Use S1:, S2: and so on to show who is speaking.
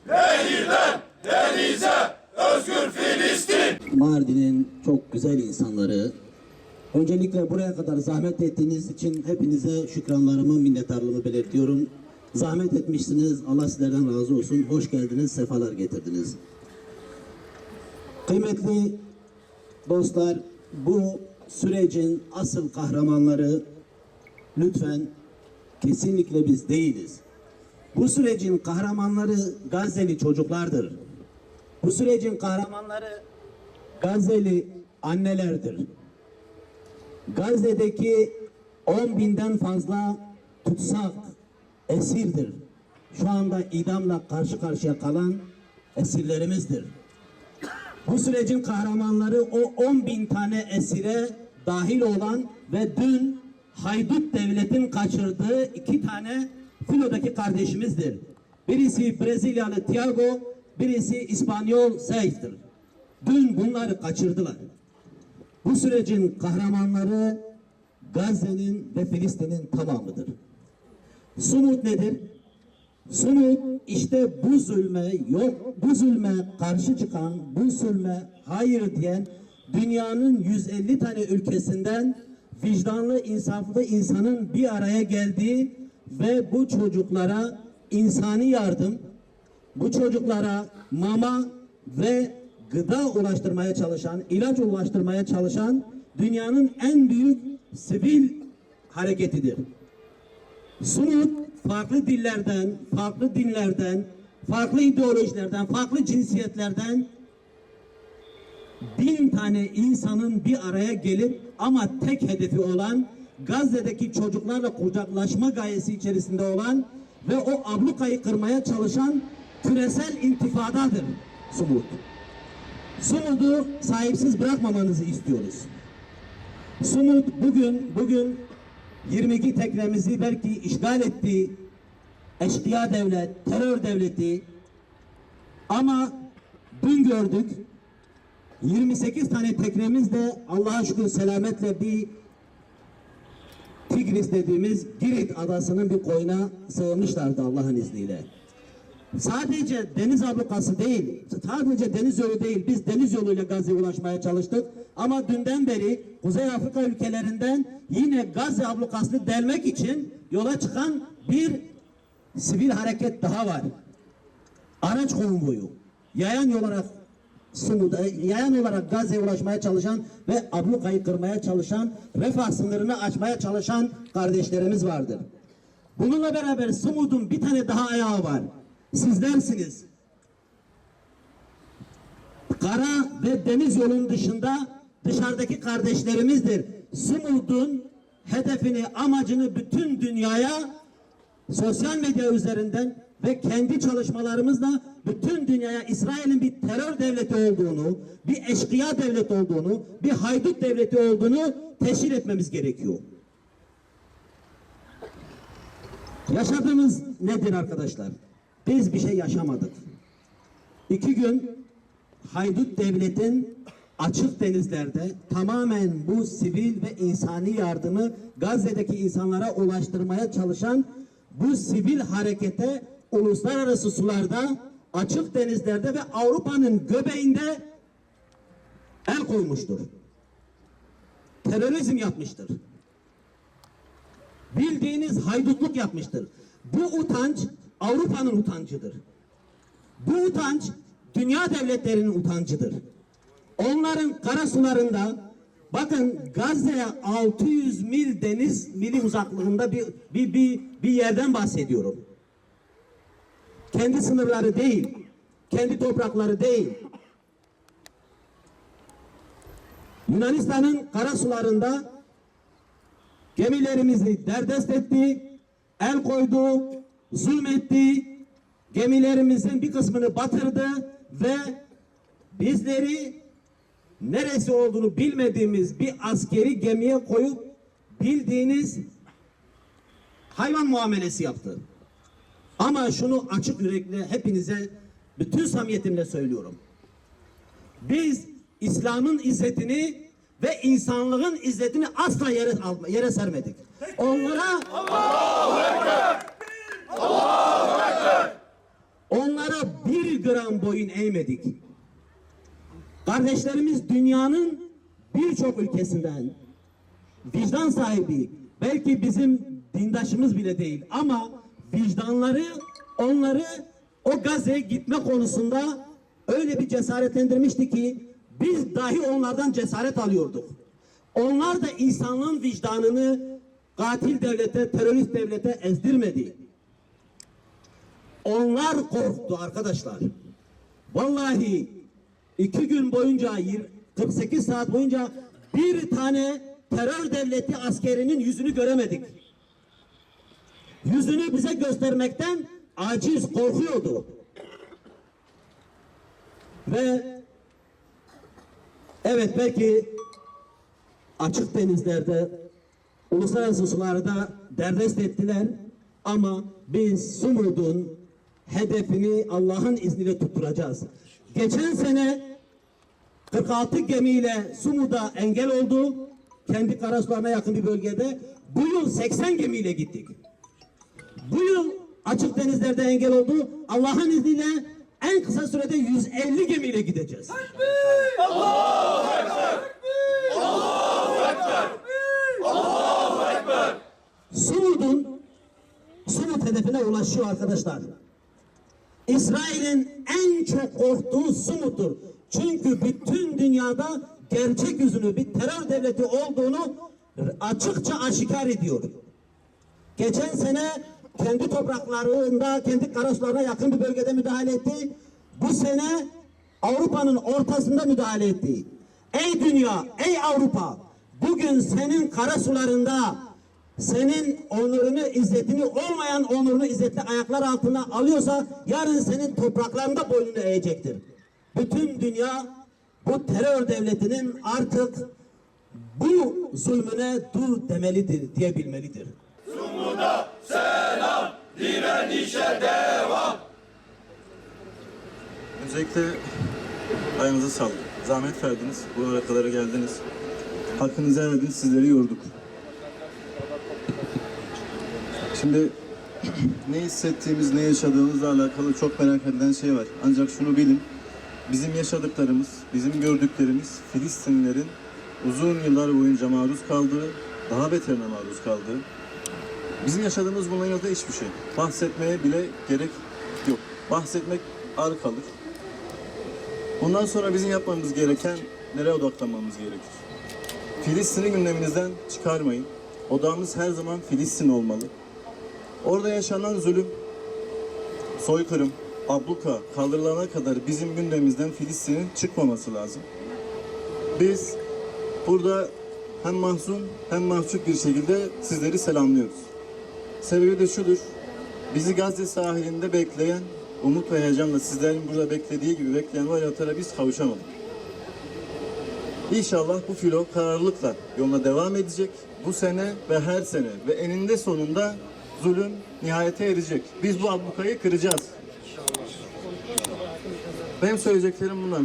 S1: Nehirden denize özgür Filistin.
S2: Mardin'in çok güzel insanları. Öncelikle buraya kadar zahmet ettiğiniz için hepinize şükranlarımı, minnettarlığımı belirtiyorum. Zahmet etmişsiniz. Allah sizlerden razı olsun. Hoş geldiniz, sefalar getirdiniz. Kıymetli dostlar, bu sürecin asıl kahramanları lütfen kesinlikle biz değiliz. Bu sürecin kahramanları Gazze'li çocuklardır. Bu sürecin kahramanları Gazze'li annelerdir. Gazze'deki 10.000'den fazla tutsak esirdir. Şu anda idamla karşı karşıya kalan esirlerimizdir. Bu sürecin kahramanları o 10.000 tane esire dahil olan ve dün haydut devletin kaçırdığı 2 tane filodaki kardeşimizdir. Birisi Brezilyalı Thiago, birisi İspanyol Seif'tir. Dün bunları kaçırdılar. Bu sürecin kahramanları Gazze'nin ve Filistin'in tamamıdır. Sumut nedir? Sumut işte bu zulme bu zulme karşı çıkan, bu zulme hayır diyen dünyanın 150 tane ülkesinden vicdanlı, insaflı insanın bir araya geldiği ve bu çocuklara insani yardım, bu çocuklara mama ve gıda ulaştırmaya çalışan, ilaç ulaştırmaya çalışan dünyanın en büyük sivil hareketidir. Sumut farklı dillerden, farklı dinlerden, farklı ideolojilerden, farklı cinsiyetlerden 1000 tane insanın bir araya gelip ama tek hedefi olan Gazze'deki çocuklarla kucaklaşma gayesi içerisinde olan ve o ablukayı kırmaya çalışan küresel intifadadır Sumut. Sumut'u sahipsiz bırakmamanızı istiyoruz. Sumut bugün 22 tekremizi belki işgal etti, eşkıya devlet, terör devleti, ama dün gördük 28 tane tekremiz de Allah'a şükür selametle bir Tigris dediğimiz Girit adasının bir koyuna sığınmışlardı Allah'ın izniyle. Sadece deniz ablukası değil, sadece deniz yolu değil, biz deniz yoluyla Gazze'ye ulaşmaya çalıştık. Ama dünden beri Kuzey Afrika ülkelerinden yine Gazze ablukasını delmek için yola çıkan bir sivil hareket daha var. Araç konvoyu, yayan olarak Gazze'ye ulaşmaya çalışan ve ablukayı kırmaya çalışan, refah sınırını açmaya çalışan kardeşlerimiz vardır. Bununla beraber Sumut'un bir tane daha ayağı var. Sizlersiniz. Kara ve deniz yolunun dışarıdaki kardeşlerimizdir. Sumut'un hedefini, amacını bütün dünyaya sosyal medya üzerinden ve kendi çalışmalarımızla bütün dünyaya İsrail'in bir terör devleti olduğunu, bir eşkıya devleti olduğunu, bir haydut devleti olduğunu teşhir etmemiz gerekiyor. Yaşadığımız nedir arkadaşlar? Biz bir şey yaşamadık. 2 gün haydut devletin açık denizlerde tamamen bu sivil ve insani yardımı Gazze'deki insanlara ulaştırmaya çalışan bu sivil harekete uluslararası sularda, açık denizlerde ve Avrupa'nın göbeğinde el koymuştur. Terörizm yapmıştır. Bildiğiniz haydutluk yapmıştır. Bu utanç Avrupa'nın utancıdır. Bu utanç dünya devletlerinin utancıdır. Onların karasularında, bakın Gazze'ye 600 mil deniz mili uzaklığında bir yerden bahsediyorum. Kendi sınırları değil, kendi toprakları değil. Yunanistan'ın karasularında gemilerimizi derdest etti, el koydu, zulmetti, gemilerimizin bir kısmını batırdı ve bizleri neresi olduğunu bilmediğimiz bir askeri gemiye koyup bildiğiniz hayvan muamelesi yaptı. Ama şunu açık yürekli hepinize bütün samimiyetimle söylüyorum. Biz İslam'ın izzetini ve insanlığın izzetini asla yere sermedik. Onlara onlara bir gram boyun eğmedik. Kardeşlerimiz dünyanın birçok ülkesinden vicdan sahibi, belki bizim dindaşımız bile değil ama vicdanları onları o Gazze'ye gitme konusunda öyle bir cesaretlendirmişti ki biz dahi onlardan cesaret alıyorduk. Onlar da insanlığın vicdanını katil devlete, terörist devlete ezdirmedi. Onlar korktu arkadaşlar. Vallahi 2 gün boyunca 48 saat boyunca bir tane terör devleti askerinin yüzünü göremedik. Yüzünü bize göstermekten aciz, korkuyordu. Ve evet, belki açık denizlerde, uluslararası sularda derdest ettiler ama biz Sumud'un hedefini Allah'ın izniyle tutturacağız. Geçen sene 46 gemiyle Sumud'a engel oldu. Kendi karasularına yakın bir bölgede. Bu yıl 80 gemiyle gittik. Bu yıl açık denizlerde engel oldu. Allah'ın izniyle en kısa sürede 150 gemiyle gideceğiz.
S1: Allahu Ekber! Allahu Ekber! Allahu Ekber!
S2: Sumud hedefine ulaşıyor arkadaşlar. İsrail'in en çok korktuğu Sumud'dur. Çünkü bütün dünyada gerçek yüzünü, bir terör devleti olduğunu açıkça aşikar ediyor. Geçen sene kendi topraklarında, kendi karasularına yakın bir bölgede müdahale etti. Bu sene Avrupa'nın ortasında müdahale etti. Ey dünya, ey Avrupa, bugün senin karasularında senin onurunu, izzetini, olmayan onurunu izzetli ayaklar altına alıyorsa yarın senin topraklarında boynunu eğecektir. Bütün dünya bu terör devletinin artık bu zulmüne dur demelidir, diyebilmelidir.
S1: Sumud'a selam, direnişe devam.
S3: Öncelikle ayağınıza sağlık. Zahmet verdiniz, buralara kadar geldiniz. Hakkınızı helal edin, sizleri yorduk. Şimdi ne hissettiğimiz, ne yaşadığımızla alakalı çok merak edilen şey var. Ancak şunu bilin, bizim yaşadıklarımız, bizim gördüklerimiz Filistinlilerin uzun yıllar boyunca maruz kaldığı, daha beterine maruz kaldığı, bizim yaşadığımız bunların yanında hiçbir şey. Bahsetmeye bile gerek yok. Bahsetmek ağır kalır. Bundan sonra bizim yapmamız gereken, nereye odaklanmamız gerekir? Filistin'i gündeminizden çıkarmayın. Odağımız her zaman Filistin olmalı. Orada yaşanan zulüm, soykırım, abluka kaldırılana kadar bizim gündemimizden Filistin'in çıkmaması lazım. Biz burada hem mahzun hem mahcup bir şekilde sizleri selamlıyoruz. Sebebi de şudur, bizi Gazze sahilinde bekleyen, umut ve heyecanla sizlerin burada beklediği gibi bekleyen varyatlara biz kavuşamadık. İnşallah bu filo kararlılıkla yoluna devam edecek. Bu sene ve her sene ve eninde sonunda zulüm nihayete erecek. Biz bu ablukayı kıracağız. Benim söyleyeceklerim bunlar.